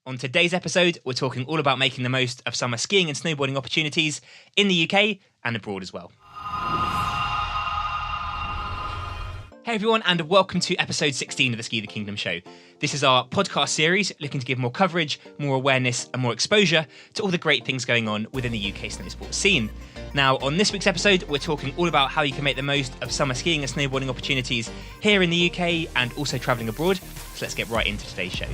On today's episode, we're talking all about making the most of summer skiing and snowboarding opportunities in the UK and abroad as well. Hey everyone, and welcome to episode 16 of the Ski the Kingdom show. This is our podcast series looking to give more coverage, more awareness and more exposure to all the great things going on within the UK snowsports scene. Now, on this week's episode, we're talking all about how you can make the most of summer skiing and snowboarding opportunities here in the UK and also travelling abroad. So let's get right into today's show.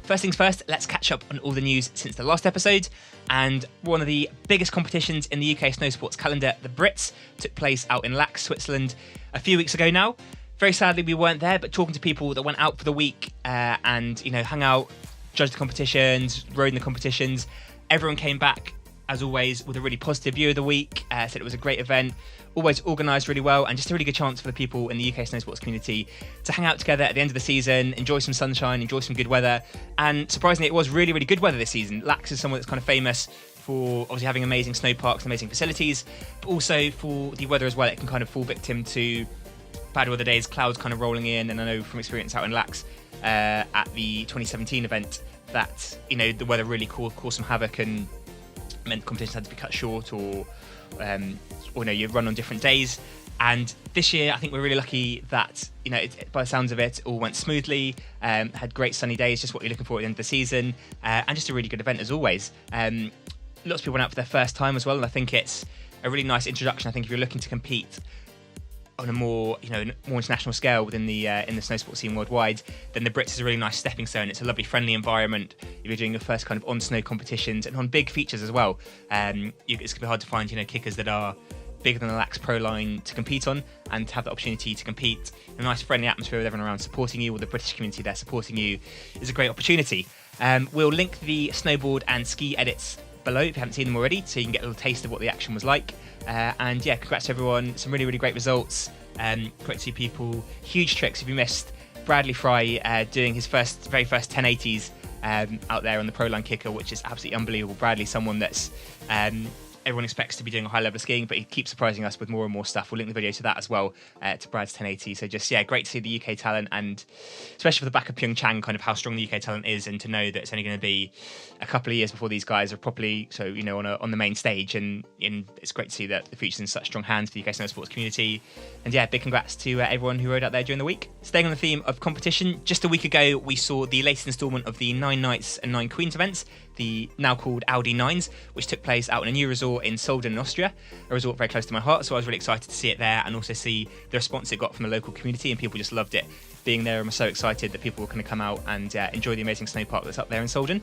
First things first, let's catch up on all the news since the last episode. And one of the biggest competitions in the UK Snowsports calendar, the BRITS, took place out in Lax, Switzerland a few weeks ago now. Very sadly, we weren't there, but talking to people that went out for the week and, hung out, judged the competitions, rode in the competitions, everyone came back, as always, with a really positive view of the week, said it was a great event, always organised really well, and just a really good chance for the people in the UK Snowsports community to hang out together at the end of the season, enjoy some sunshine, enjoy some good weather, and surprisingly it was really, really good weather this season. Lax is somewhere that's kind of famous for obviously having amazing snow parks and amazing facilities, but also for the weather as well. It can kind of fall victim to bad weather days, clouds kind of rolling in, and I know from experience out in Lax at the 2017 event that, the weather really caused some havoc and meant competitions had to be cut short or you run on different days. And this year I think we're really lucky that by the sounds of it all went smoothly, had great sunny days, just what you're looking for at the end of the season, and just a really good event as always. Lots of people went out for their first time as well, and I think it's a really nice introduction. I think if you're looking to compete on a more international scale within the in the snowsport scene worldwide, then the BRITS is a really nice stepping stone. It's a lovely, friendly environment. If you're doing your first kind of on snow competitions and on big features as well, it's gonna be hard to find kickers that are bigger than the Lax Pro line to compete on, and to have the opportunity to compete in a nice, friendly atmosphere with everyone around supporting you, or the British community there supporting you, is a great opportunity. We'll link the snowboard and ski edits below if you haven't seen them already, so you can get a little taste of what the action was like. And yeah, congrats to everyone. Some really, really great results. Great to see people. Huge tricks. If you missed Bradley Fry doing his very first 1080s out there on the Pro Line kicker, which is absolutely unbelievable. Bradley's someone that's everyone expects to be doing a high level of skiing, but he keeps surprising us with more and more stuff. We'll link the video to that as well, to Brad's 1080. So just, great to see the UK talent, and especially for the back of Pyeongchang, kind of how strong the UK talent is, and to know that it's only going to be a couple of years before these guys are properly, on the main stage. And it's great to see that the future's in such strong hands for the UK Snowsports community. And big congrats to everyone who rode out there during the week. Staying on the theme of competition, just a week ago we saw the latest instalment of the 9 Nights and 9 Queens events, the now called Audi Nines, which took place out in a new resort in Solden in Austria, a resort very close to my heart, so I was really excited to see it there and also see the response it got from the local community, and people just loved it. Being there, I'm so excited that people were going to come out and enjoy the amazing snow park that's up there in Solden.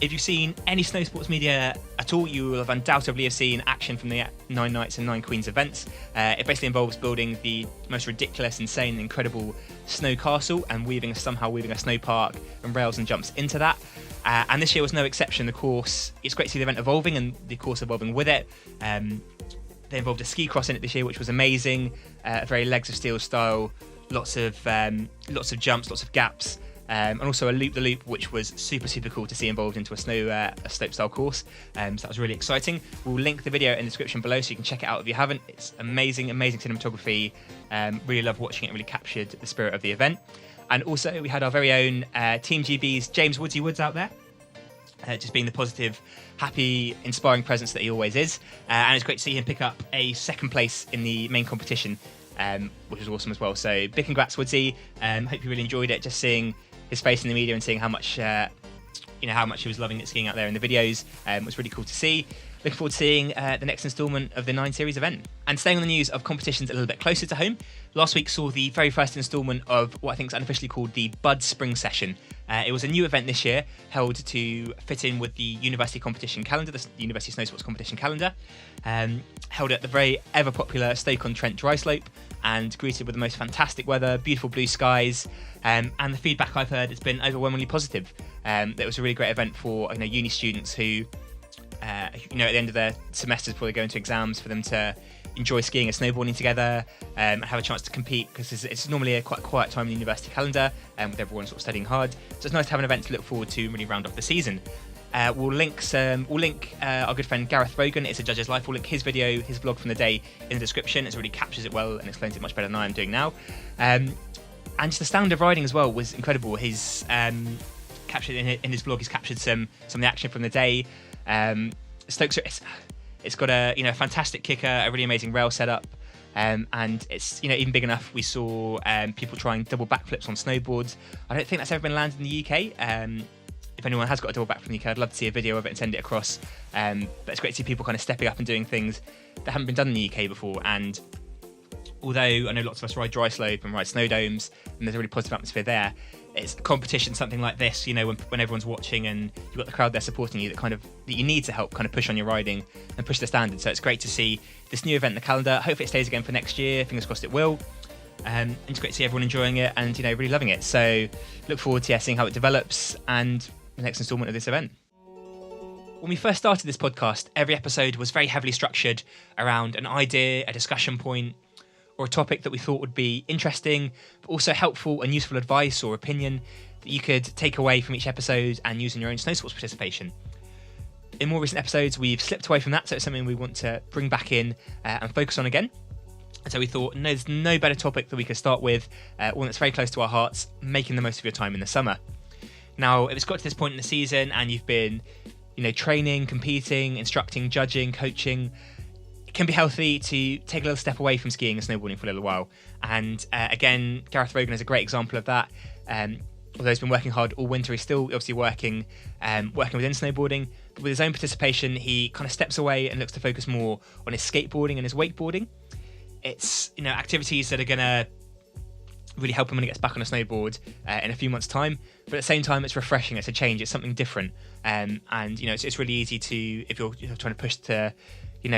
If you've seen any snowsports media at all, you will have undoubtedly seen action from the 9 Nights and 9 Queens events. It basically involves building the most ridiculous, insane, incredible snow castle and somehow weaving a snow park and rails and jumps into that. And this year was no exception. The course, it's great to see the event evolving and the course evolving with it. They involved a ski cross in it this year, which was amazing. Very legs of steel style, lots of jumps, lots of gaps. And also a loop-the-loop, which was super, super cool to see involved into a slopestyle course. So that was really exciting. We'll link the video in the description below so you can check it out if you haven't. It's amazing, amazing cinematography. Really loved watching it, really captured the spirit of the event. And also we had our very own Team GB's James Woodsy Woods out there. Just being the positive, happy, inspiring presence that he always is. And it's great to see him pick up a second place in the main competition, which was awesome as well. So big congrats, Woodsy. Hope you really enjoyed it, just seeing his face in the media and seeing how much how much he was loving it skiing out there in the videos. Was really cool to see. Looking forward to seeing the next instalment of the 9 Series event. And staying on the news of competitions a little bit closer to home, last week saw the very first instalment of what I think is unofficially called the BUCS Spring Session. It was a new event this year, held to fit in with the university competition calendar, the University Snowsports competition calendar, held at the very ever-popular Stoke-on-Trent Dryslope, and greeted with the most fantastic weather, beautiful blue skies, and the feedback I've heard has been overwhelmingly positive. It was a really great event for uni students who, at the end of their semesters before they go into exams, for them to enjoy skiing and snowboarding together, and have a chance to compete, because it's normally a quite quiet time in the university calendar, with everyone sort of studying hard. So it's nice to have an event to look forward to and really round off the season. We'll link our good friend Gareth Rogan, It's a Judge's Life. We'll link his video, his vlog from the day in the description. It really captures it well and explains it much better than I am doing now. And just the standard of riding as well was incredible. He's captured in his vlog. He's captured some of the action from the day. Stokes, it's got a fantastic kicker, a really amazing rail setup, and it's even big enough. We saw people trying double backflips on snowboards. I don't think that's ever been landed in the UK. If anyone has got a double backflip in the UK, I'd love to see a video of it and send it across. But it's great to see people kind of stepping up and doing things that haven't been done in the UK before. And although I know lots of us ride Dryslopes and ride snow domes, and there's a really positive atmosphere there, it's a competition, something like this, when everyone's watching and you've got the crowd there supporting you, that you need to help kind of push on your riding and push the standard. So it's great to see this new event in the calendar. Hopefully it stays again for next year. Fingers crossed it will. And it's great to see everyone enjoying it and really loving it. So look forward to seeing how it develops and the next instalment of this event. When we first started this podcast, every episode was very heavily structured around an idea, a discussion point, or a topic that we thought would be interesting, but also helpful and useful advice or opinion that you could take away from each episode and use in your own snow sports participation. In more recent episodes, we've slipped away from that, so it's something we want to bring back in and focus on again. And so we thought, no, there's no better topic that we could start with, one that's very close to our hearts, making the most of your time in the summer. Now, if it's got to this point in the season and you've been, training, competing, instructing, judging, coaching, it can be healthy to take a little step away from skiing and snowboarding for a little while. And again, Gareth Rogan is a great example of that. Although he's been working hard all winter, he's still obviously working within snowboarding. But with his own participation, he kind of steps away and looks to focus more on his skateboarding and his wakeboarding. It's activities that are going to really help him when he gets back on a snowboard in a few months' time. But at the same time, it's refreshing. It's a change. It's something different. And it's really easy to, if you're trying to push to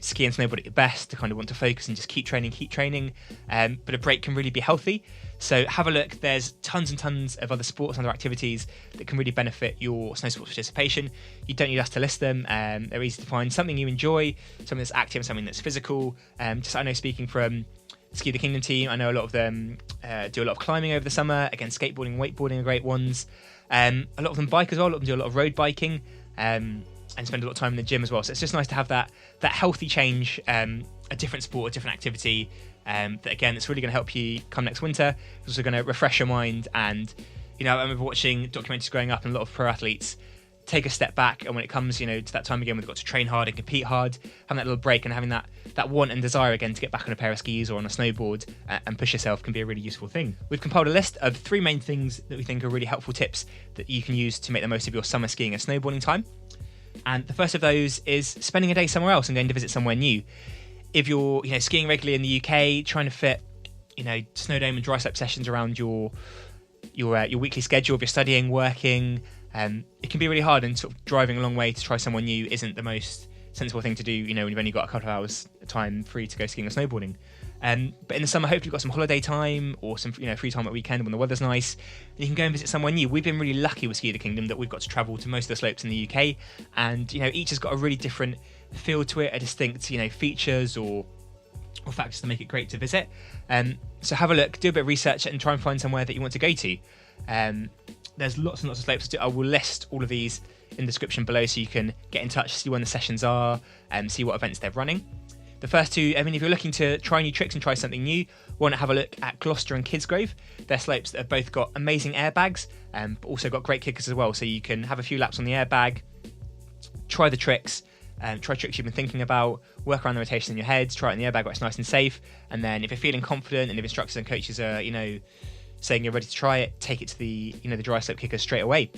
ski and snowboard at your best, to kind of want to focus and just keep training. But a break can really be healthy. So have a look. There's tons and tons of other sports and other activities that can really benefit your snow sports participation. You don't need us to list them. They're easy to find. Something you enjoy, something that's active, something that's physical. I know, speaking from Ski the Kingdom team, I know a lot of them do a lot of climbing over the summer. Again, skateboarding and wakeboarding are great ones. A lot of them bike as well. A lot of them do a lot of road biking. And spend a lot of time in the gym as well. So it's just nice to have that healthy change, a different sport, a different activity, that again, it's really going to help you come next winter. It's also going to refresh your mind. And, I remember watching documentaries growing up, and a lot of pro athletes take a step back. And when it comes, to that time again, we've got to train hard and compete hard, having that little break and having that want and desire again to get back on a pair of skis or on a snowboard and push yourself can be a really useful thing. We've compiled a list of 3 main things that we think are really helpful tips that you can use to make the most of your summer skiing and snowboarding time. And the first of those is spending a day somewhere else and going to visit somewhere new. If you're skiing regularly in the UK, trying to fit snow dome and Dryslopes sessions around your weekly schedule, if you're studying, working, it can be really hard, and sort of driving a long way to try somewhere new isn't the most sensible thing to do, when you've only got a couple of hours time free to go skiing or snowboarding. But in the summer, hopefully you've got some holiday time or some free time at weekend when the weather's nice, and you can go and visit somewhere new. We've been really lucky with Ski the Kingdom that we've got to travel to most of the slopes in the UK, and each has got a really different feel to it, a distinct features or factors to make it great to visit. So have a look, do a bit of research, and try and find somewhere that you want to go to. There's lots and lots of slopes to do. I will list all of these in the description below, so you can get in touch, see when the sessions are, and see what events they're running. The first two, if you're looking to try new tricks and try something new, want to have a look at Gloucester and Kidsgrove. They're slopes that have both got amazing airbags, but also got great kickers as well. So you can have a few laps on the airbag, try the tricks, try tricks you've been thinking about, work around the rotation in your head, try it in the airbag where it's nice and safe. And then if you're feeling confident, and if instructors and coaches are, saying you're ready to try it, take it to the, the dry slope kickers straight away.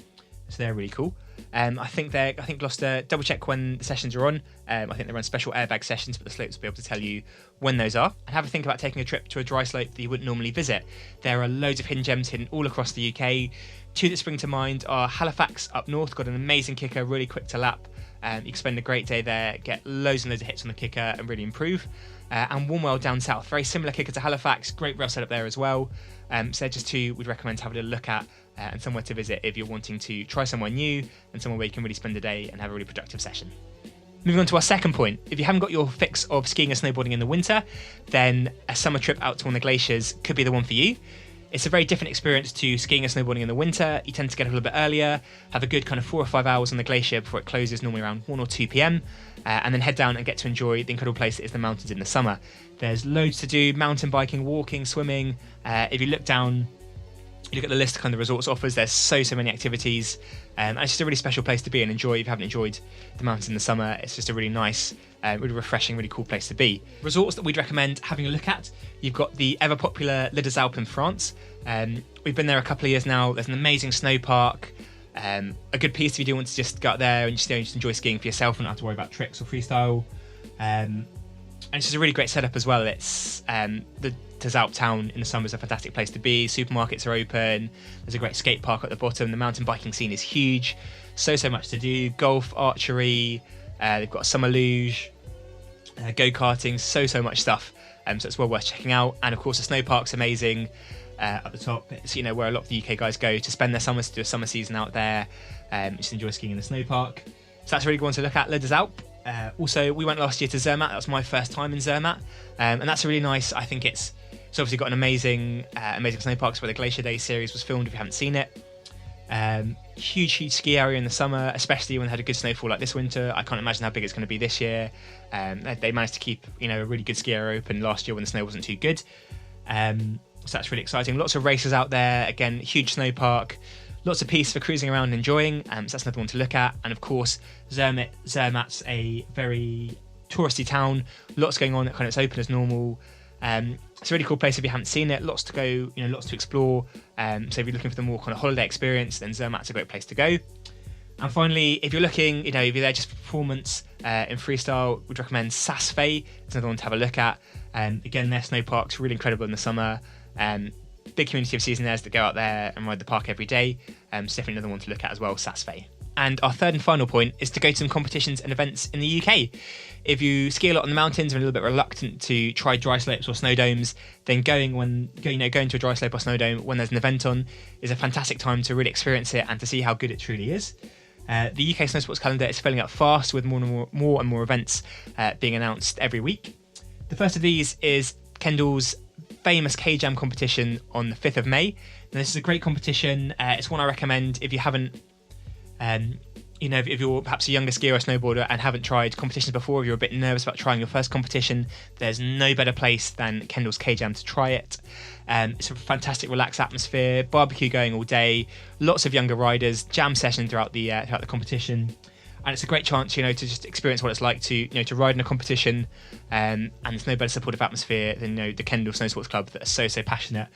So they're really cool. I think Gloucester, double check when the sessions are on. I think they run special airbag sessions, but the slopes will be able to tell you when those are. And have a think about taking a trip to a dry slope that you wouldn't normally visit. There are loads of hidden gems hidden all across the UK. 2 that spring to mind are Halifax up north, got an amazing kicker, really quick to lap. You can spend a great day there, get loads and loads of hits on the kicker and really improve. And Warnwell down south, very similar kicker to Halifax, great rail setup there as well. So they're just 2 we'd recommend having a look at, and somewhere to visit if you're wanting to try somewhere new and somewhere where you can really spend a day and have a really productive session. Moving on to our second point, if you haven't got your fix of skiing and snowboarding in the winter, then a summer trip out to one of the glaciers could be the one for you. It's a very different experience to skiing and snowboarding in the winter. You tend to get a little bit earlier, have a good kind of 4 or 5 hours on the glacier before it closes, normally around 1 or 2 p.m, and then head down and get to enjoy the incredible place that is the mountains in the summer. There's loads to do: mountain biking, walking, swimming. If you look down You look at the list of kind of resorts offers, there's so many activities, and it's just a really special place to be and enjoy. If you haven't enjoyed the mountains in the summer, it's just a really nice, really refreshing, really cool place to be. Resorts that we'd recommend having a look at, you've got the ever popular Les Deux Alpes in France. We've been there a couple of years now. There's an amazing snow park, a good piece if you do want to just go out there and just enjoy skiing for yourself and not have to worry about tricks or freestyle. And it's just a really great setup as well. It's the Les Alpes town in the summer is a fantastic place to be. Supermarkets are open. There's a great skate park at the bottom. The mountain biking scene is huge. So much to do. Golf, archery. They've got a summer luge, go-karting. So much stuff. So it's well worth checking out. And of course, the snow park's amazing. At the top, it's where a lot of the UK guys go to spend their summers, to do a summer season out there. Just enjoy skiing in the snow park. So that's a really good one to look at. Les Deux Alpes. Also, we went last year to Zermatt. That was my first time in Zermatt, and that's a really nice. I think it's obviously got an amazing snow parks where the Glacier Days series was filmed. If you haven't seen it, huge ski area in the summer, especially when they had a good snowfall like this winter. I can't imagine how big it's going to be this year. They managed to keep a really good ski area open last year when the snow wasn't too good. So that's really exciting. Lots of races out there. Again, huge snow park. Lots of pieces for cruising around and enjoying. So that's another one to look at. And of course, Zermatt's a very touristy town. Lots going on. It's open as normal. It's a really cool place if you haven't seen it. Lots to go. Lots to explore. So if you're looking for the more kind of holiday experience, then Zermatt's a great place to go. And finally, if you're looking, if you're there just for performance in freestyle, we'd recommend Saas-Fee. It's another one to have a look at. Again, their snow park's really incredible in the summer. Big community of seasonaires that go out there and ride the park every day. So definitely another one to look at as well, Saas-Fee. And our third and final point is to go to some competitions and events in the UK. If you ski a lot on the mountains and are a little bit reluctant to try dry slopes or snow domes, then going to a dry slope or snow dome when there's an event on is a fantastic time to really experience it and to see how good it truly is. The UK Snowsports calendar is filling up fast with more and more events being announced every week. The first of these is Kendall's famous K-Jam competition on the 5th of May. Now, this is a great competition. It's one I recommend if you haven't, if you're perhaps a younger skier or snowboarder and haven't tried competitions before, if you're a bit nervous about trying your first competition, there's no better place than Kendall's K-Jam to try it. It's a fantastic, relaxed atmosphere, barbecue going all day, lots of younger riders, jam session throughout the competition. And it's a great chance, to just experience what it's like to ride in a competition. And there's no better supportive atmosphere than, the Kendall Snowsports Club that are so passionate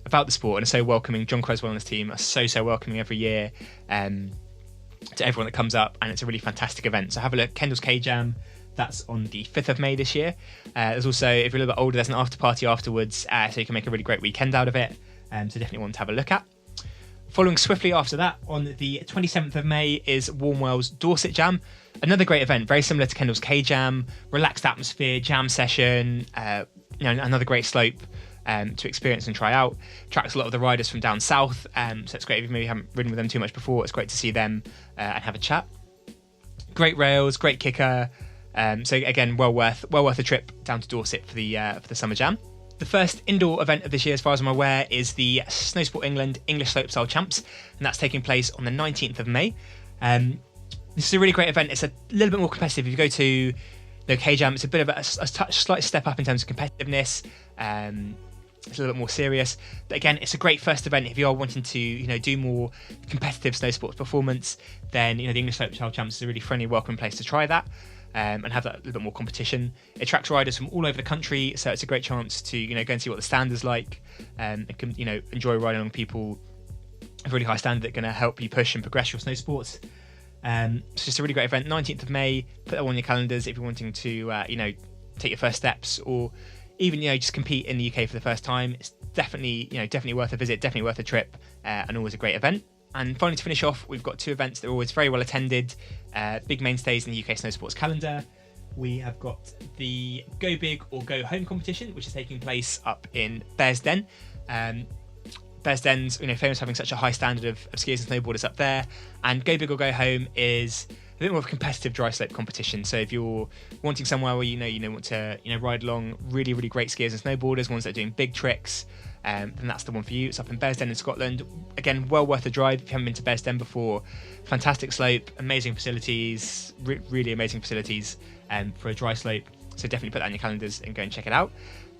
about the sport and are so welcoming. John Creswell and his team are so welcoming every year to everyone that comes up. And it's a really fantastic event. So have a look, Kendall's K-Jam. That's on the 5th of May this year. There's also, if you're a little bit older, there's an after party afterwards. So you can make a really great weekend out of it. So definitely one to have a look at. Following swiftly after that, on the 27th of May, is Warmwell's Dorset Jam. Another great event, very similar to Kendall's K-Jam. Relaxed atmosphere, jam session, another great slope to experience and try out. Attracts a lot of the riders from down south, so it's great if you maybe haven't ridden with them too much before. It's great to see them and have a chat. Great rails, great kicker. So again, well worth a trip down to Dorset for the summer jam. The first indoor event of this year, as far as I'm aware, is the Snowsport England English Slopestyle Champs, and that's taking place on the 19th of May. This is a really great event. It's a little bit more competitive. If you go to the K-Jam, it's a bit of a slight step up in terms of competitiveness. It's a little bit more serious. But again, it's a great first event if you are wanting to, do more competitive snow sports performance. Then, the English Slopestyle Champs is a really friendly, welcome place to try that. And have that little bit more competition. It attracts riders from all over the country, so it's a great chance to go and see what the standard's like, and enjoy riding along people of really high standard that are going to help you push and progress your snow sports. It's just a really great event. 19th of May. Put that on your calendars if you're wanting to take your first steps, or even just compete in the UK for the first time. It's definitely worth a visit, definitely worth a trip, and always a great event. And finally, to finish off, we've got two events that are always very well attended, big mainstays in the UK Snowsports calendar. We have got the Go Big or Go Home competition, which is taking place up in Bearsden. Bearsden's famous for having such a high standard of skiers and snowboarders up there. And Go Big or Go Home is a bit more of a competitive dry slope competition. So if you're wanting somewhere where you want to ride along really, really great skiers and snowboarders, ones that are doing big tricks, then that's the one for you. It's up in Bearsden in Scotland. Again, well worth a drive if you haven't been to Bearsden before. Fantastic slope, amazing facilities, really amazing facilities for a dry slope. So definitely put that on your calendars and go and check it out.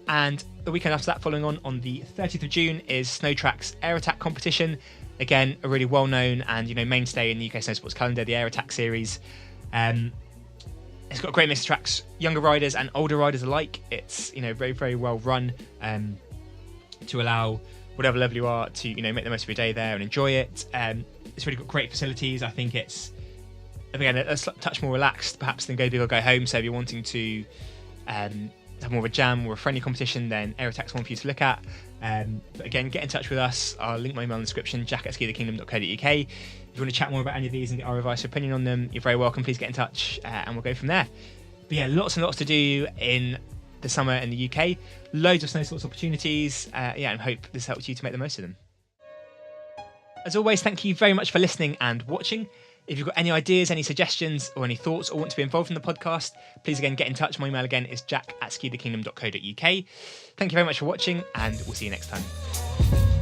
And the weekend after that, following on the 30th of June, is Snowtrack's Air Attack competition. Again, a really well-known and mainstay in the UK Snowsports calendar, the Air Attack series. It's got a great mix of tracks, younger riders and older riders alike. It's very, very well run to allow whatever level you are to make the most of your day there and enjoy it. It's really got great facilities. I think it's again a touch more relaxed perhaps than Go Big or Go Home. So if you're wanting to have more of a jam or a friendly competition, then Air Attack's one for you to look at. But again, get in touch with us. I'll link my email in the description, jack@skithekingdom.co.uk. If you want to chat more about any of these and get our advice or opinion on them, you're very welcome. Please get in touch and we'll go from there. But yeah, lots and lots to do in the summer in the UK. Loads of snow sports opportunities. And hope this helps you to make the most of them. As always, thank you very much for listening and watching. If you've got any ideas, any suggestions, or any thoughts, or want to be involved in the podcast, please again get in touch. My email again is jack@skithekingdom.co.uk. Thank you very much for watching, and we'll see you next time.